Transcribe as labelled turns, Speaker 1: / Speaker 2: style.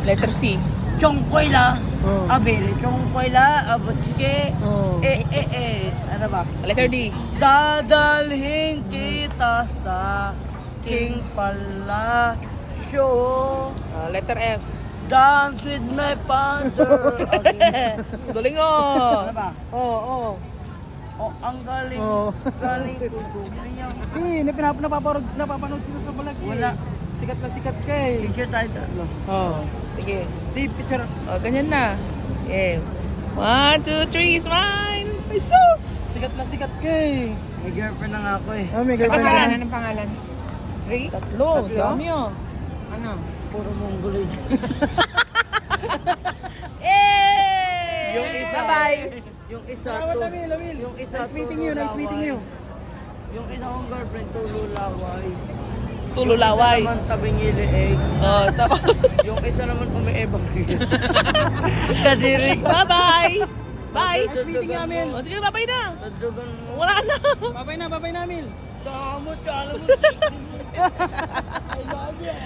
Speaker 1: Letter C.
Speaker 2: Chongkoy la.
Speaker 3: Oh.
Speaker 2: Abili. Chongkoy la. Abutike.
Speaker 3: Oh.
Speaker 2: Ano ba?
Speaker 1: Letter D.
Speaker 2: Dadalhin kita sa King Pala Show.
Speaker 1: Letter F.
Speaker 2: Dance with my father. Okay.
Speaker 1: Galing
Speaker 2: Ano ba?
Speaker 3: Oo.
Speaker 2: Oh, ang galing.
Speaker 3: Oh.
Speaker 2: Galing ko. Ayan.
Speaker 3: Napapanood ko sa vlog eh.
Speaker 2: Wala.
Speaker 3: Sikat na sikat ka eh.
Speaker 2: Picture tayo tatlo.
Speaker 3: Oo.
Speaker 1: Sige.
Speaker 3: Di, picture.
Speaker 1: Ganyan na. Yeah. 1, 2, 3, smile! Ay, sus!
Speaker 3: Sikat na sikat ka eh.
Speaker 2: May girlfriend na nga ako eh.
Speaker 3: Oh, may girlfriend
Speaker 4: Pangalan,
Speaker 3: ka.
Speaker 4: anong pangalan? 3?
Speaker 1: Tatlo. Dami ah.
Speaker 4: Ano?
Speaker 2: Puro mongoloid.
Speaker 1: Eh!
Speaker 2: Yung isa.
Speaker 3: Bye-bye.
Speaker 2: Yung isa.
Speaker 3: Salamat, Amil.
Speaker 2: Yung isa.
Speaker 3: Nice meeting you. Nice meeting you.
Speaker 2: Yung isa kong girlfriend, tululaway.
Speaker 1: Tululaway.
Speaker 2: Yung isa naman tabing iliig.
Speaker 1: Tama.
Speaker 2: Yung isa naman umiibang. Kadiri.
Speaker 1: Bye-bye! Bye!
Speaker 3: Nice meeting you, Amil.
Speaker 1: Sige, bye-bye na.
Speaker 2: Tadyogan mo.
Speaker 1: Wala na.
Speaker 3: Babay na, Amil.
Speaker 2: Damot ka, alam mo. I love you.